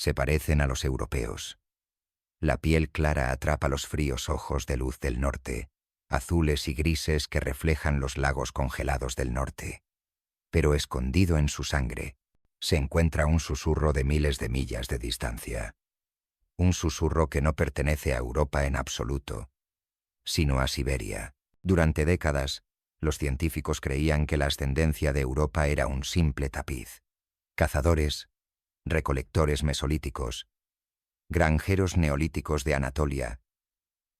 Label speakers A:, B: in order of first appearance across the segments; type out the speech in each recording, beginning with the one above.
A: Se parecen a los europeos. La piel clara atrapa los fríos ojos de luz del norte, azules y grises que reflejan los lagos congelados del norte. Pero escondido en su sangre, se encuentra un susurro de miles de millas de distancia. Un susurro que no pertenece a Europa en absoluto, sino a Siberia. Durante décadas, los científicos creían que la ascendencia de Europa era un simple tapiz. Cazadores, recolectores mesolíticos, granjeros neolíticos de Anatolia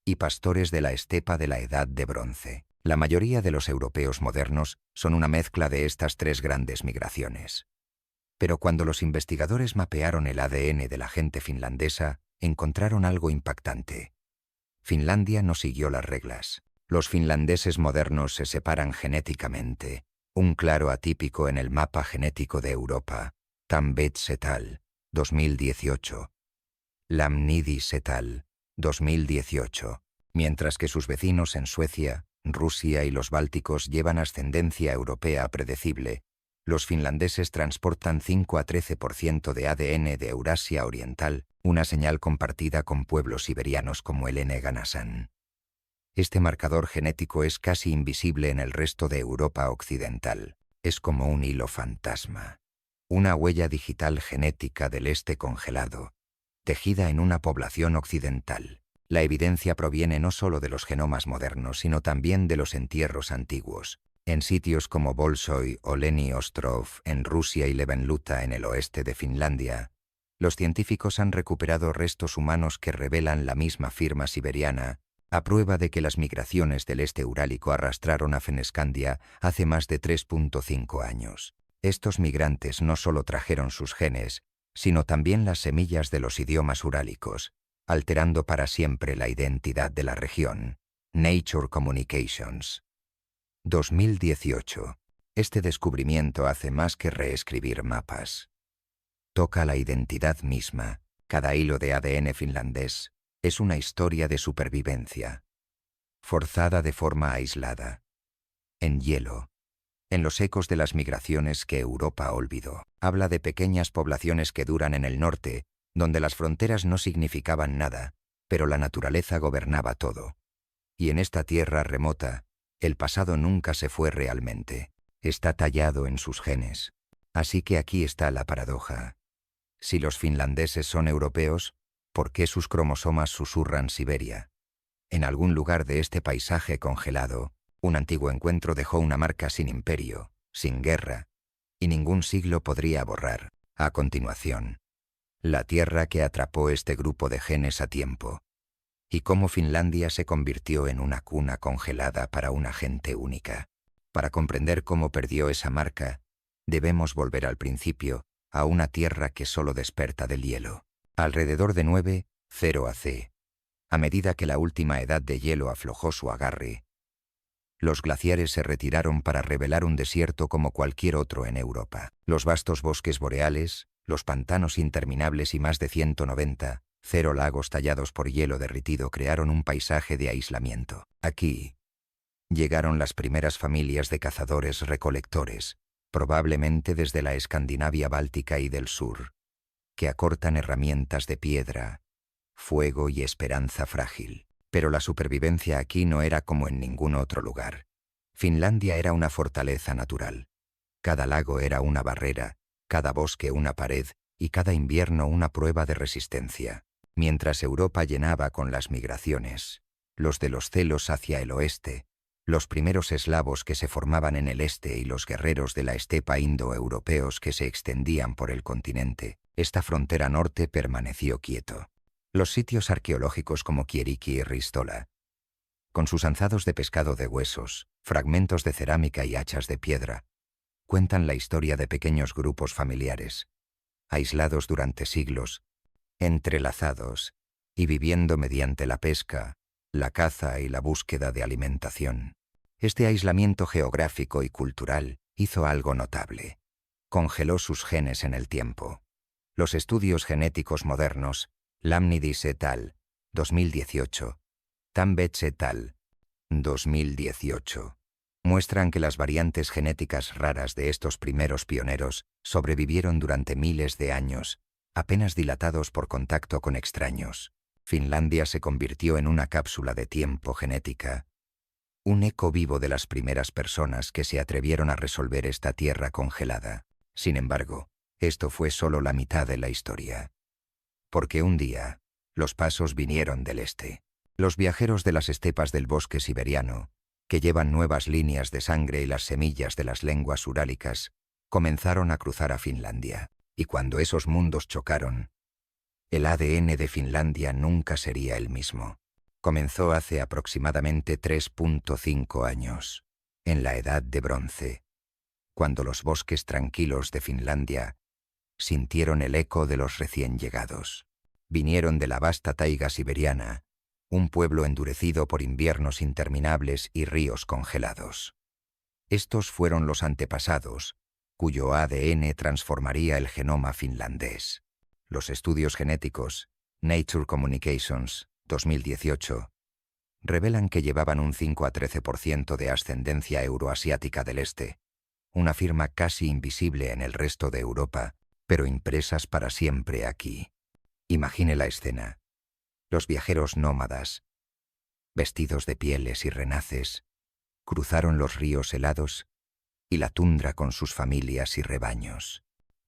A: y pastores de la estepa de la Edad de Bronce. La mayoría de los europeos modernos son una mezcla de estas tres grandes migraciones. Pero cuando los investigadores mapearon el ADN de la gente finlandesa, encontraron algo impactante. Finlandia no siguió las reglas. Los finlandeses modernos se separan genéticamente, un claro atípico en el mapa genético de Europa. Tambets et al. 2018. Lamnidis et al. 2018. Mientras que sus vecinos en Suecia, Rusia y los bálticos llevan ascendencia europea predecible, los finlandeses transportan 5 a 13% de ADN de Eurasia Oriental, una señal compartida con pueblos siberianos como el Nganasan. Este marcador genético es casi invisible en el resto de Europa occidental. Es como un hilo fantasma. Una huella digital genética del este congelado, tejida en una población occidental. La evidencia proviene no solo de los genomas modernos, sino también de los entierros antiguos. En sitios como Bolshoi o Leni Ostrov en Rusia y Levenluta en el oeste de Finlandia, los científicos han recuperado restos humanos que revelan la misma firma siberiana, a prueba de que las migraciones del este urálico arrastraron a Fennoscandia hace más de 3.5 años. Estos migrantes no solo trajeron sus genes, sino también las semillas de los idiomas urálicos, alterando para siempre la identidad de la región. Nature Communications. 2018. Este descubrimiento hace más que reescribir mapas. Toca la identidad misma. Cada hilo de ADN finlandés es una historia de supervivencia, forzada de forma aislada, en hielo, en los ecos de las migraciones que Europa olvidó. Habla de pequeñas poblaciones que duran en el norte, donde las fronteras no significaban nada, pero la naturaleza gobernaba todo. Y en esta tierra remota, el pasado nunca se fue realmente. Está tallado en sus genes. Así que aquí está la paradoja. Si los finlandeses son europeos, ¿por qué sus cromosomas susurran Siberia? En algún lugar de este paisaje congelado, un antiguo encuentro dejó una marca sin imperio, sin guerra, y ningún siglo podría borrar. A continuación, la tierra que atrapó este grupo de genes a tiempo, y cómo Finlandia se convirtió en una cuna congelada para una gente única. Para comprender cómo perdió esa marca, debemos volver al principio, a una tierra que solo desperta del hielo. Alrededor de 9,0 AC, a medida que la última edad de hielo aflojó su agarre, los glaciares se retiraron para revelar un desierto como cualquier otro en Europa. Los vastos bosques boreales, los pantanos interminables y más de 190, 0 lagos tallados por hielo derritido crearon un paisaje de aislamiento. Aquí llegaron las primeras familias de cazadores-recolectores, probablemente desde la Escandinavia báltica y del sur, que acortan herramientas de piedra, fuego y esperanza frágil. Pero la supervivencia aquí no era como en ningún otro lugar. Finlandia era una fortaleza natural. Cada lago era una barrera, cada bosque una pared y cada invierno una prueba de resistencia. Mientras Europa llenaba con las migraciones, los de los celos hacia el oeste, los primeros eslavos que se formaban en el este y los guerreros de la estepa indoeuropeos que se extendían por el continente, esta frontera norte permaneció quieto. Los sitios arqueológicos como Kieriki y Ristola, con sus anzados de pescado de huesos, fragmentos de cerámica y hachas de piedra, cuentan la historia de pequeños grupos familiares, aislados durante siglos, entrelazados y viviendo mediante la pesca, la caza y la búsqueda de alimentación. Este aislamiento geográfico y cultural hizo algo notable. Congeló sus genes en el tiempo. Los estudios genéticos modernos, Lamnidis et al. 2018, Tambets et al. 2018, muestran que las variantes genéticas raras de estos primeros pioneros sobrevivieron durante miles de años, Apenas dilatados por contacto con extraños, Finlandia se convirtió en una cápsula de tiempo genética, un eco vivo de las primeras personas que se atrevieron a resolver esta tierra congelada. Sin embargo, esto fue solo la mitad de la historia. Porque un día, los pasos vinieron del este. Los viajeros de las estepas del bosque siberiano, que llevan nuevas líneas de sangre y las semillas de las lenguas urálicas, comenzaron a cruzar a Finlandia. Y cuando esos mundos chocaron, el ADN de Finlandia nunca sería el mismo. Comenzó hace aproximadamente 3.5 años, en la Edad de Bronce, cuando los bosques tranquilos de Finlandia sintieron el eco de los recién llegados. Vinieron de la vasta taiga siberiana, un pueblo endurecido por inviernos interminables y ríos congelados. Estos fueron los antepasados, cuyo ADN transformaría el genoma finlandés. Los estudios genéticos, Nature Communications, 2018, revelan que llevaban un 5 a 13% de ascendencia euroasiática del este, una firma casi invisible en el resto de Europa, pero impresas para siempre aquí. Imagine la escena. Los viajeros nómadas, vestidos de pieles y renaces, cruzaron los ríos helados y la tundra con sus familias y rebaños.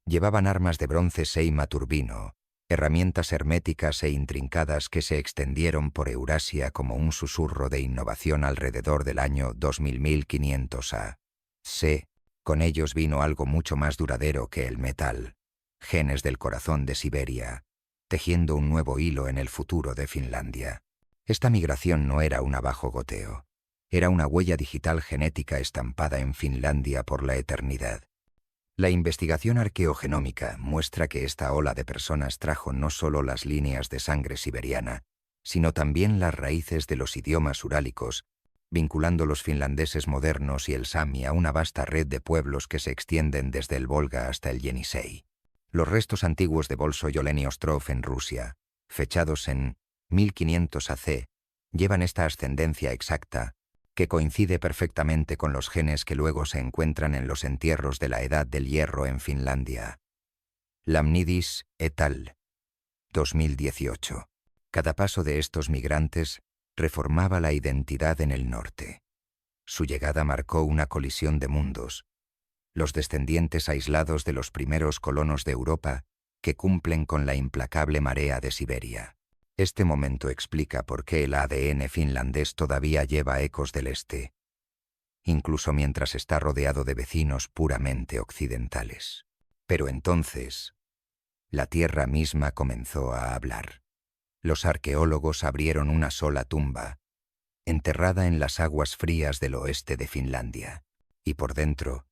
A: Llevaban armas de bronce seima turbino, herramientas herméticas e intrincadas que se extendieron por Eurasia como un susurro de innovación alrededor del año 2500 A.C. Con ellos vino algo mucho más duradero que el metal, genes del corazón de Siberia, tejiendo un nuevo hilo en el futuro de Finlandia. Esta migración no era un abajo goteo, era una huella digital genética estampada en Finlandia por la eternidad. La investigación arqueogenómica muestra que esta ola de personas trajo no solo las líneas de sangre siberiana, sino también las raíces de los idiomas urálicos, vinculando los finlandeses modernos y el sami a una vasta red de pueblos que se extienden desde el Volga hasta el Yenisei. Los restos antiguos de Bolshoy Ostrov en Rusia, fechados en 1500 AC, llevan esta ascendencia exacta, que coincide perfectamente con los genes que luego se encuentran en los entierros de la Edad del Hierro en Finlandia. Lamnidis et al. 2018. Cada paso de estos migrantes reformaba la identidad en el norte. Su llegada marcó una colisión de mundos, los descendientes aislados de los primeros colonos de Europa que cumplen con la implacable marea de Siberia. Este momento explica por qué el ADN finlandés todavía lleva ecos del este, incluso mientras está rodeado de vecinos puramente occidentales. Pero entonces, la tierra misma comenzó a hablar. Los arqueólogos abrieron una sola tumba, enterrada en las aguas frías del oeste de Finlandia, y por dentro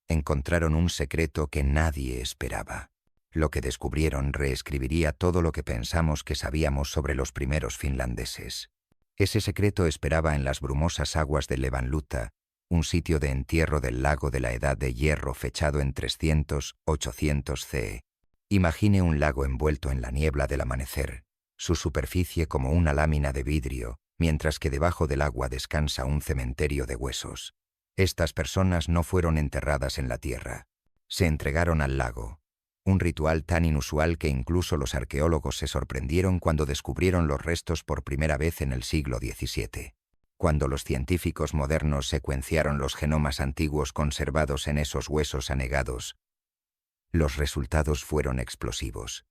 A: encontraron un secreto que nadie esperaba. Lo que descubrieron reescribiría todo lo que pensamos que sabíamos sobre los primeros finlandeses. Ese secreto esperaba en las brumosas aguas de Levanluta, un sitio de entierro del lago de la Edad de Hierro fechado en 300-800 CE. Imagine un lago envuelto en la niebla del amanecer, su superficie como una lámina de vidrio, mientras que debajo del agua descansa un cementerio de huesos. Estas personas no fueron enterradas en la tierra. Se entregaron al lago. Un ritual tan inusual que incluso los arqueólogos se sorprendieron cuando descubrieron los restos por primera vez en el siglo XVII. Cuando los científicos modernos secuenciaron los genomas antiguos conservados en esos huesos anegados, los resultados fueron explosivos.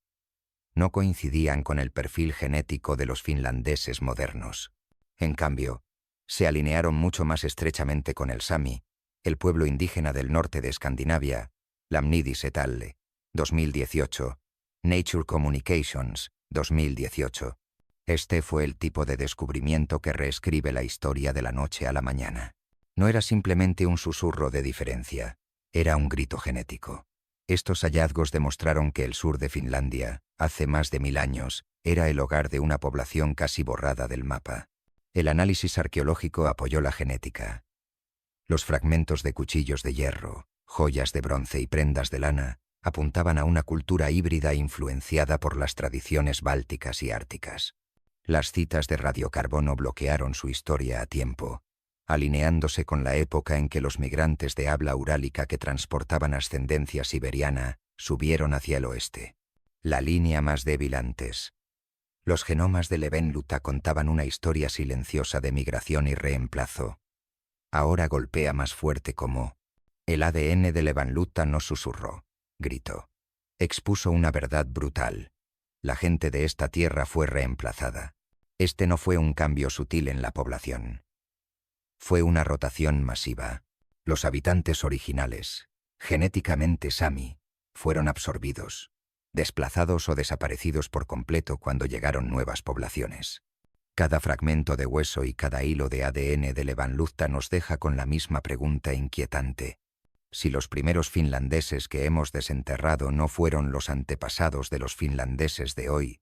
A: No coincidían con el perfil genético de los finlandeses modernos. En cambio, se alinearon mucho más estrechamente con el sami, el pueblo indígena del norte de Escandinavia, Lamnidis et al. 2018, Nature Communications, 2018. Este fue el tipo de descubrimiento que reescribe la historia de la noche a la mañana. No era simplemente un susurro de diferencia, era un grito genético. Estos hallazgos demostraron que el sur de Finlandia, hace más de 1000 años, era el hogar de una población casi borrada del mapa. El análisis arqueológico apoyó la genética. Los fragmentos de cuchillos de hierro, joyas de bronce y prendas de lana apuntaban a una cultura híbrida influenciada por las tradiciones bálticas y árticas. Las citas de radiocarbono bloquearon su historia a tiempo, alineándose con la época en que los migrantes de habla urálica que transportaban ascendencia siberiana subieron hacia el oeste. La línea más débil antes. Los genomas de Levenluta contaban una historia silenciosa de migración y reemplazo. Ahora golpea más fuerte como... El ADN de Levenluta no susurró, gritó. Expuso una verdad brutal. La gente de esta tierra fue reemplazada. Este no fue un cambio sutil en la población. Fue una rotación masiva. Los habitantes originales, genéticamente Sami, fueron absorbidos, desplazados o desaparecidos por completo cuando llegaron nuevas poblaciones. Cada fragmento de hueso y cada hilo de ADN de Levenluta nos deja con la misma pregunta inquietante. Si los primeros finlandeses que hemos desenterrado no fueron los antepasados de los finlandeses de hoy,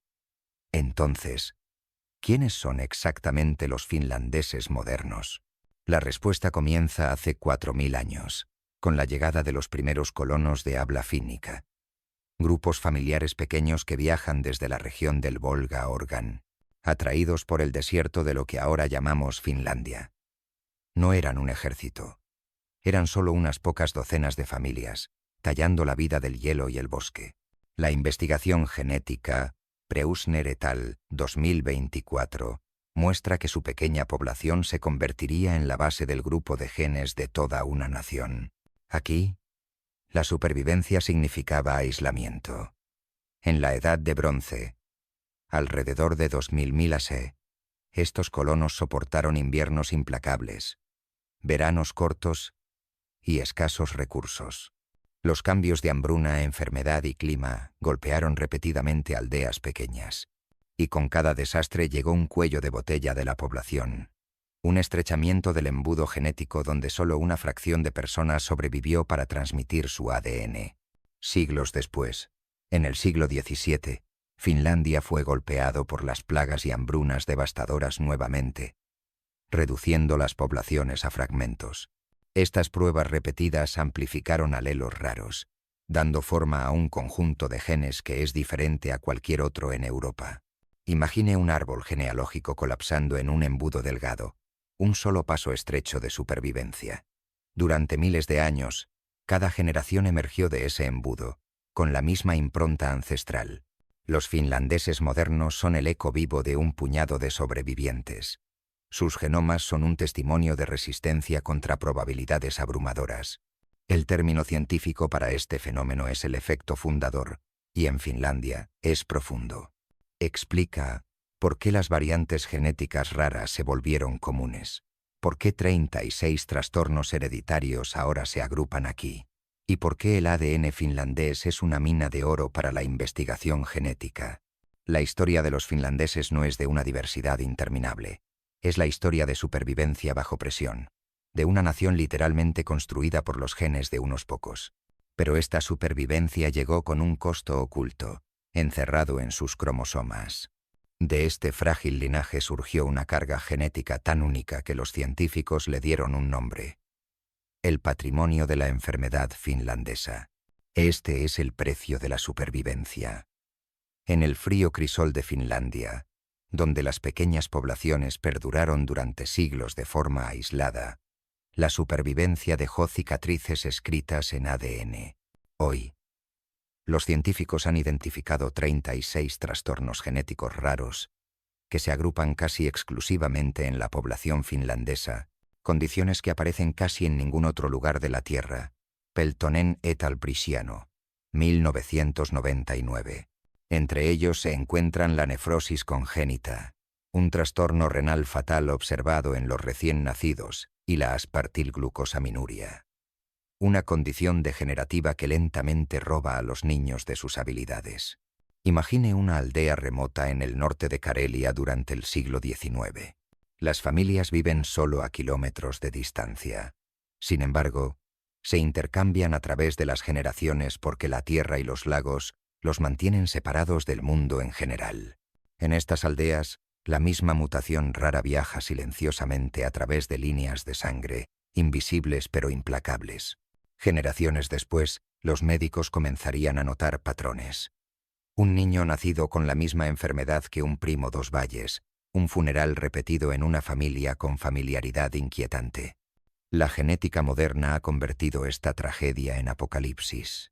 A: entonces, ¿quiénes son exactamente los finlandeses modernos? La respuesta comienza hace 4000 años, con la llegada de los primeros colonos de habla fínica. Grupos familiares pequeños que viajan desde la región del Volga a Organ, atraídos por el desierto de lo que ahora llamamos Finlandia. No eran un ejército. Eran solo unas pocas docenas de familias, tallando la vida del hielo y el bosque. La investigación genética, Preusner et al. 2024, muestra que su pequeña población se convertiría en la base del grupo de genes de toda una nación. Aquí, la supervivencia significaba aislamiento. En la Edad de Bronce, alrededor de 2000 AD, estos colonos soportaron inviernos implacables, veranos cortos y escasos recursos. Los cambios de hambruna, enfermedad y clima golpearon repetidamente aldeas pequeñas, y con cada desastre llegó un cuello de botella de la población, un estrechamiento del embudo genético donde solo una fracción de personas sobrevivió para transmitir su ADN. Siglos después, en el siglo XVII, Finlandia fue golpeado por las plagas y hambrunas devastadoras nuevamente, reduciendo las poblaciones a fragmentos. Estas pruebas repetidas amplificaron alelos raros, dando forma a un conjunto de genes que es diferente a cualquier otro en Europa. Imagine un árbol genealógico colapsando en un embudo delgado, un solo paso estrecho de supervivencia. Durante miles de años, cada generación emergió de ese embudo, con la misma impronta ancestral. Los finlandeses modernos son el eco vivo de un puñado de sobrevivientes. Sus genomas son un testimonio de resistencia contra probabilidades abrumadoras. El término científico para este fenómeno es el efecto fundador, y en Finlandia es profundo. Explica por qué las variantes genéticas raras se volvieron comunes, por qué 36 trastornos hereditarios ahora se agrupan aquí, y por qué el ADN finlandés es una mina de oro para la investigación genética. La historia de los finlandeses no es de una diversidad interminable. Es la historia de supervivencia bajo presión, de una nación literalmente construida por los genes de unos pocos. Pero esta supervivencia llegó con un costo oculto, encerrado en sus cromosomas. De este frágil linaje surgió una carga genética tan única que los científicos le dieron un nombre: el patrimonio de la enfermedad finlandesa. Este es el precio de la supervivencia. En el frío crisol de Finlandia, donde las pequeñas poblaciones perduraron durante siglos de forma aislada, la supervivencia dejó cicatrices escritas en ADN. Hoy, los científicos han identificado 36 trastornos genéticos raros que se agrupan casi exclusivamente en la población finlandesa, condiciones que aparecen casi en ningún otro lugar de la Tierra. Peltonen et al. Briciano, 1999. Entre ellos se encuentran la nefrosis congénita, un trastorno renal fatal observado en los recién nacidos, y la aspartilglucosaminuria, una condición degenerativa que lentamente roba a los niños de sus habilidades. Imagine una aldea remota en el norte de Karelia durante el siglo XIX. Las familias viven solo a kilómetros de distancia. Sin embargo, se intercambian a través de las generaciones porque la tierra y los lagos los mantienen separados del mundo en general. En estas aldeas, la misma mutación rara viaja silenciosamente a través de líneas de sangre, invisibles pero implacables. Generaciones después, los médicos comenzarían a notar patrones. Un niño nacido con la misma enfermedad que un primo dos valles, un funeral repetido en una familia con familiaridad inquietante. La genética moderna ha convertido esta tragedia en apocalipsis.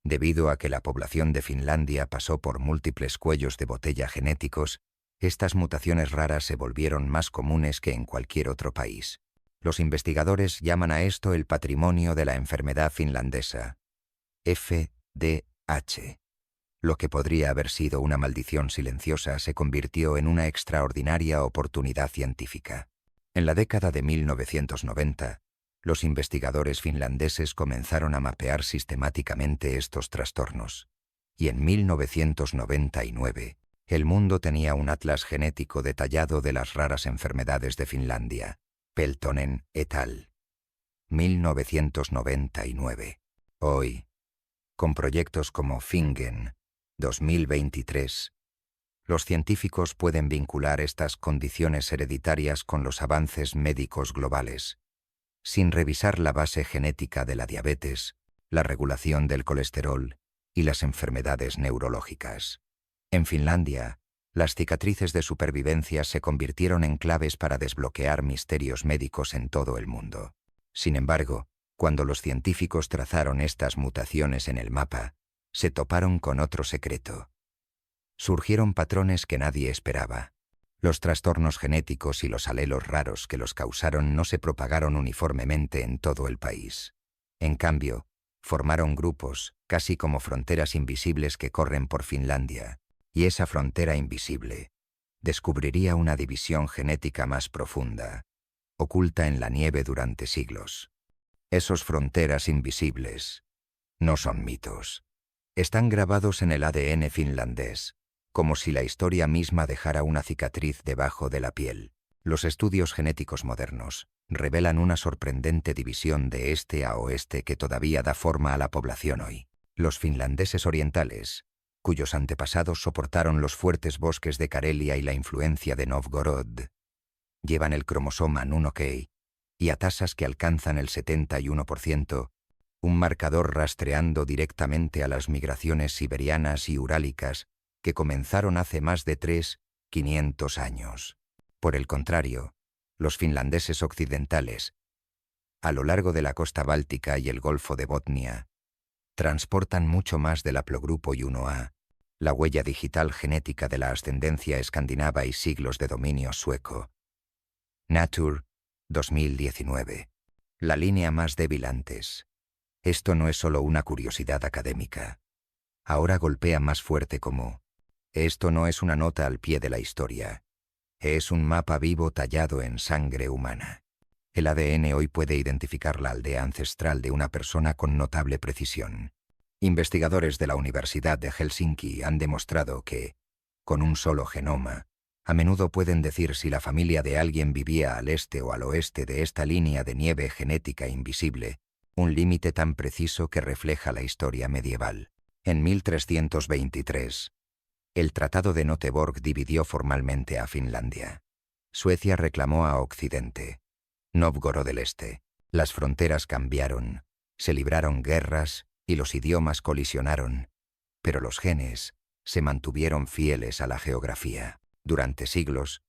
A: Debido a que la población de Finlandia pasó por múltiples cuellos de botella genéticos, estas mutaciones raras se volvieron más comunes que en cualquier otro país. Los investigadores llaman a esto el patrimonio de la enfermedad finlandesa, FDH. Lo que podría haber sido una maldición silenciosa se convirtió en una extraordinaria oportunidad científica. En la década de 1990, los investigadores finlandeses comenzaron a mapear sistemáticamente estos trastornos. Y en 1999, el mundo tenía un atlas genético detallado de las raras enfermedades de Finlandia. Peltonen et al. 1999. Hoy, con proyectos como FINGEN 2023, los científicos pueden vincular estas condiciones hereditarias con los avances médicos globales, sin revisar la base genética de la diabetes, la regulación del colesterol y las enfermedades neurológicas. En Finlandia, las cicatrices de supervivencia se convirtieron en claves para desbloquear misterios médicos en todo el mundo. Sin embargo, cuando los científicos trazaron estas mutaciones en el mapa, se toparon con otro secreto. Surgieron patrones que nadie esperaba. Los trastornos genéticos y los alelos raros que los causaron no se propagaron uniformemente en todo el país. En cambio, formaron grupos, casi como fronteras invisibles que corren por Finlandia, y esa frontera invisible descubriría una división genética más profunda, oculta en la nieve durante siglos. Esos fronteras invisibles no son mitos. Están grabados en el ADN finlandés, como si la historia misma dejara una cicatriz debajo de la piel. Los estudios genéticos modernos revelan una sorprendente división de este a oeste que todavía da forma a la población hoy. Los finlandeses orientales, cuyos antepasados soportaron los fuertes bosques de Karelia y la influencia de Novgorod, llevan el cromosoma Nunokey y a tasas que alcanzan el 71%, un marcador rastreando directamente a las migraciones siberianas y urálicas que comenzaron hace más de 500 años. Por el contrario, los finlandeses occidentales, a lo largo de la costa báltica y el Golfo de Botnia, transportan mucho más del haplogrupo Y1A, la huella digital genética de la ascendencia escandinava y siglos de dominio sueco. Nature, 2019. La línea más débil antes. Esto no es solo una curiosidad académica. Ahora golpea más fuerte como: esto no es una nota al pie de la historia. Es un mapa vivo tallado en sangre humana. El ADN hoy puede identificar la aldea ancestral de una persona con notable precisión. Investigadores de la Universidad de Helsinki han demostrado que, con un solo genoma, a menudo pueden decir si la familia de alguien vivía al este o al oeste de esta línea de nieve genética invisible, un límite tan preciso que refleja la historia medieval. En 1323, el Tratado de Göteborg dividió formalmente a Finlandia. Suecia reclamó a Occidente, Novgorod del Este. Las fronteras cambiaron, se libraron guerras y los idiomas colisionaron, pero los genes se mantuvieron fieles a la geografía. Durante siglos,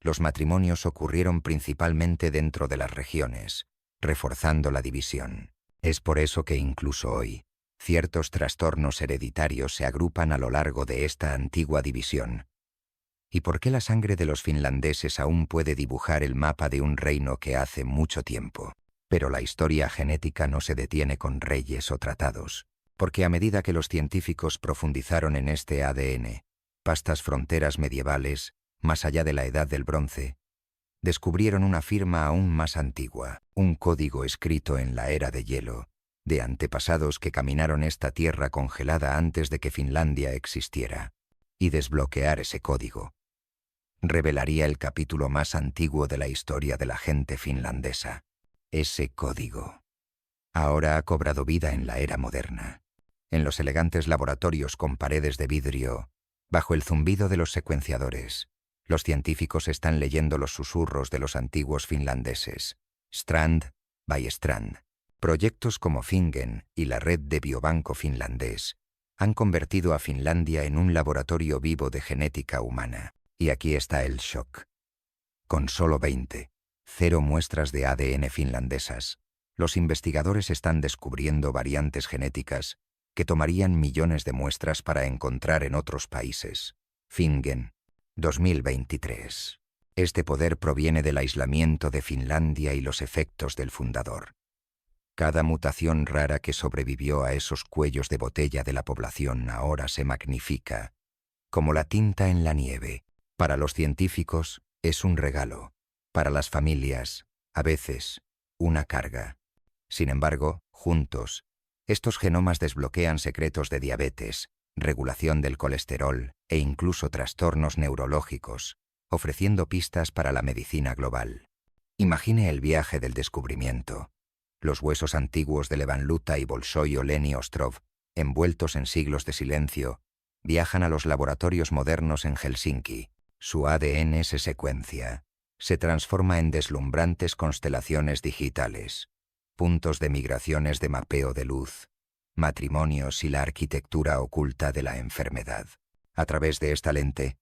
A: los matrimonios ocurrieron principalmente dentro de las regiones, reforzando la división. Es por eso que incluso hoy, ciertos trastornos hereditarios se agrupan a lo largo de esta antigua división. ¿Y por qué la sangre de los finlandeses aún puede dibujar el mapa de un reino que hace mucho tiempo? Pero la historia genética no se detiene con reyes o tratados, porque a medida que los científicos profundizaron en este ADN, vastas fronteras medievales, más allá de la Edad del Bronce, descubrieron una firma aún más antigua, un código escrito en la era de hielo, de antepasados que caminaron esta tierra congelada antes de que Finlandia existiera. Y desbloquear ese código revelaría el capítulo más antiguo de la historia de la gente finlandesa. Ese código ahora ha cobrado vida en la era moderna. En los elegantes laboratorios con paredes de vidrio, bajo el zumbido de los secuenciadores, los científicos están leyendo los susurros de los antiguos finlandeses, Strand by Strand. Proyectos como FINGEN y la red de biobanco finlandés han convertido a Finlandia en un laboratorio vivo de genética humana. Y aquí está el shock. Con solo 0 muestras de ADN finlandesas, los investigadores están descubriendo variantes genéticas que tomarían millones de muestras para encontrar en otros países. Fingen, 2023. Este poder proviene del aislamiento de Finlandia y los efectos del fundador. Cada mutación rara que sobrevivió a esos cuellos de botella de la población ahora se magnifica, como la tinta en la nieve. Para los científicos es un regalo, para las familias, a veces, una carga. Sin embargo, juntos, estos genomas desbloquean secretos de diabetes, regulación del colesterol e incluso trastornos neurológicos, ofreciendo pistas para la medicina global. Imagine el viaje del descubrimiento. Los huesos antiguos de Levan Luta y Bolshoi Oleni Ostrov, envueltos en siglos de silencio, viajan a los laboratorios modernos en Helsinki. Su ADN se secuencia, se transforma en deslumbrantes constelaciones digitales, puntos de migraciones de mapeo de luz, matrimonios y la arquitectura oculta de la enfermedad. A través de esta lente,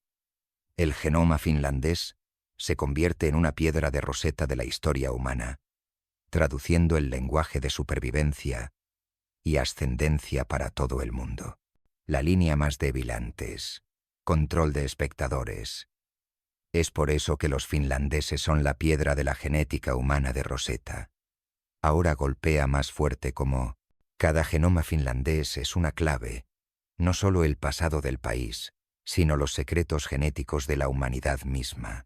A: el genoma finlandés se convierte en una piedra de Rosetta de la historia humana, traduciendo el lenguaje de supervivencia y ascendencia para todo el mundo. La línea más débil antes, control de espectadores. Es por eso que los finlandeses son la piedra de la genética humana de Rosetta. Ahora golpea más fuerte como cada genoma finlandés es una clave, no solo el pasado del país, sino los secretos genéticos de la humanidad misma.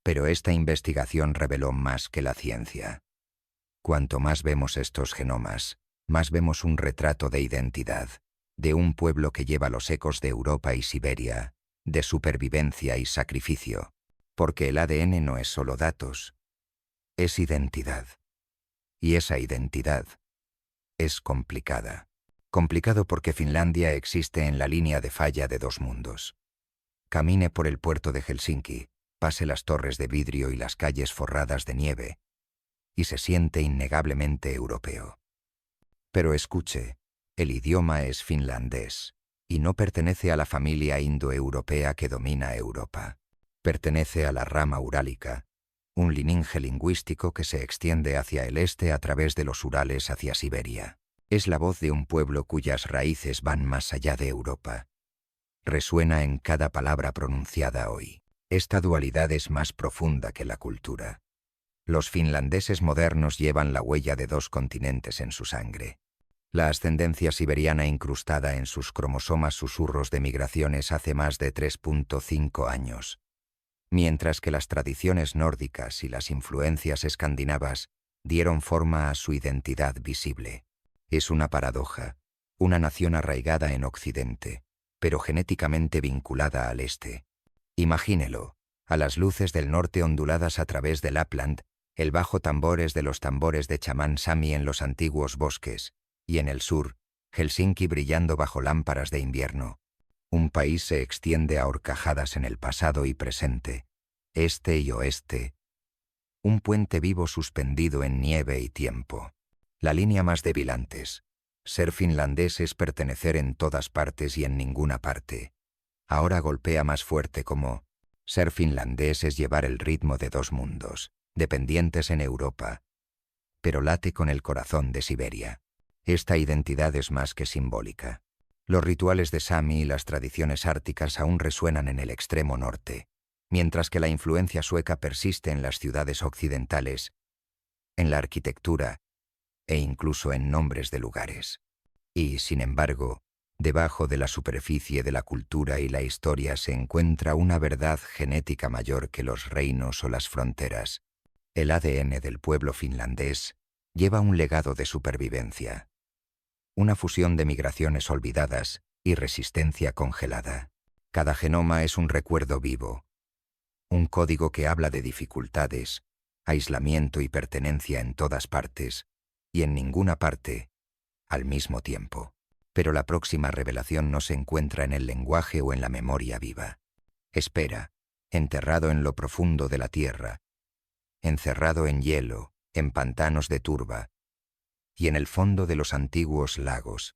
A: Pero esta investigación reveló más que la ciencia. Cuanto más vemos estos genomas, más vemos un retrato de identidad, de un pueblo que lleva los ecos de Europa y Siberia, de supervivencia y sacrificio, porque el ADN no es solo datos, es identidad. Y esa identidad es complicada. Complicado porque Finlandia existe en la línea de falla de dos mundos. Camine por el puerto de Helsinki, pase las torres de vidrio y las calles forradas de nieve, y se siente innegablemente europeo. Pero escuche, el idioma es finlandés, y no pertenece a la familia indoeuropea que domina Europa. Pertenece a la rama urálica, un linaje lingüístico que se extiende hacia el este a través de los Urales hacia Siberia. Es la voz de un pueblo cuyas raíces van más allá de Europa. Resuena en cada palabra pronunciada hoy. Esta dualidad es más profunda que la cultura. Los finlandeses modernos llevan la huella de dos continentes en su sangre. La ascendencia siberiana incrustada en sus cromosomas susurros de migraciones hace más de 3.5 años. Mientras que las tradiciones nórdicas y las influencias escandinavas dieron forma a su identidad visible. Es una paradoja, una nación arraigada en Occidente, pero genéticamente vinculada al Este. Imagínelo, a las luces del norte onduladas a través de Lapland, el bajo tambores de los tambores de chamán sami en los antiguos bosques, y en el sur, Helsinki brillando bajo lámparas de invierno. Un país se extiende a horcajadas en el pasado y presente, este y oeste. Un puente vivo suspendido en nieve y tiempo. La línea más débil antes. Ser finlandés es pertenecer en todas partes y en ninguna parte. Ahora golpea más fuerte como ser finlandés es llevar el ritmo de dos mundos, dependientes en Europa, pero late con el corazón de Siberia. Esta identidad es más que simbólica. Los rituales de Sami y las tradiciones árticas aún resuenan en el extremo norte, mientras que la influencia sueca persiste en las ciudades occidentales, en la arquitectura e incluso en nombres de lugares. Y, sin embargo, debajo de la superficie de la cultura y la historia se encuentra una verdad genética mayor que los reinos o las fronteras. El ADN del pueblo finlandés lleva un legado de supervivencia. Una fusión de migraciones olvidadas y resistencia congelada. Cada genoma es un recuerdo vivo, un código que habla de dificultades, aislamiento y pertenencia en todas partes, y en ninguna parte, al mismo tiempo. Pero la próxima revelación no se encuentra en el lenguaje o en la memoria viva. Espera, enterrado en lo profundo de la tierra, encerrado en hielo, en pantanos de turba, y en el fondo de los antiguos lagos.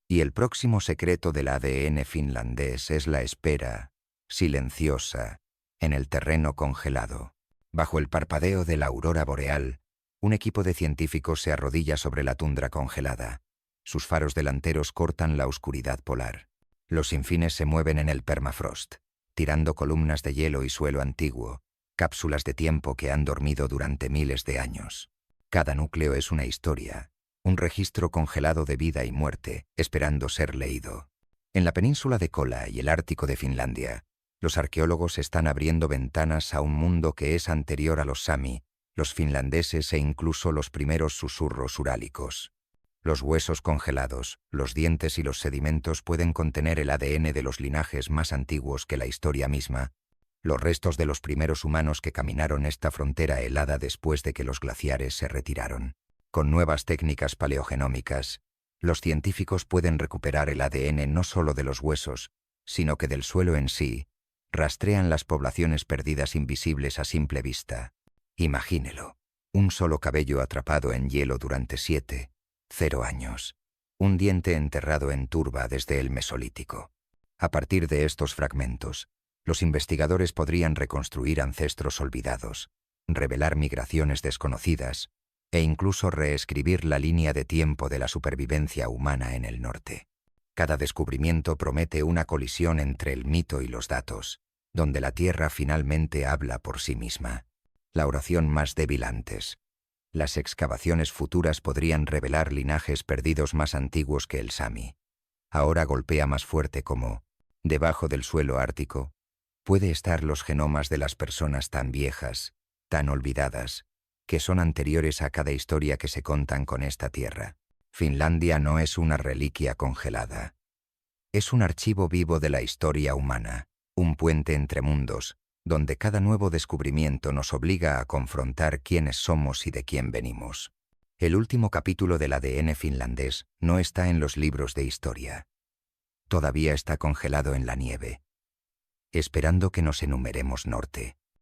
A: Y el próximo secreto del ADN finlandés es la espera, silenciosa, en el terreno congelado. Bajo el parpadeo de la aurora boreal, un equipo de científicos se arrodilla sobre la tundra congelada. Sus faros delanteros cortan la oscuridad polar. Los sinfines se mueven en el permafrost, tirando columnas de hielo y suelo antiguo, cápsulas de tiempo que han dormido durante miles de años. Cada núcleo es una historia, un registro congelado de vida y muerte, esperando ser leído. En la península de Kola y el Ártico de Finlandia, los arqueólogos están abriendo ventanas a un mundo que es anterior a los sami, los finlandeses e incluso los primeros susurros urálicos. Los huesos congelados, los dientes y los sedimentos pueden contener el ADN de los linajes más antiguos que la historia misma, los restos de los primeros humanos que caminaron esta frontera helada después de que los glaciares se retiraron. Con nuevas técnicas paleogenómicas, los científicos pueden recuperar el ADN no solo de los huesos, sino que del suelo en sí. Rastrean las poblaciones perdidas invisibles a simple vista. Imagínelo. Un solo cabello atrapado en hielo durante 0 años. Un diente enterrado en turba desde el Mesolítico. A partir de estos fragmentos, los investigadores podrían reconstruir ancestros olvidados, revelar migraciones desconocidas e incluso reescribir la línea de tiempo de la supervivencia humana en el norte. Cada descubrimiento promete una colisión entre el mito y los datos, donde la Tierra finalmente habla por sí misma. La oración más débil antes. Las excavaciones futuras podrían revelar linajes perdidos más antiguos que el Sami. Ahora golpea más fuerte como, debajo del suelo ártico, puede estar los genomas de las personas tan viejas, tan olvidadas, que son anteriores a cada historia que se contan con esta tierra. Finlandia no es una reliquia congelada. Es un archivo vivo de la historia humana, un puente entre mundos, donde cada nuevo descubrimiento nos obliga a confrontar quiénes somos y de quién venimos. El último capítulo del ADN finlandés no está en los libros de historia. Todavía está congelado en la nieve, esperando que nos enumeremos norte.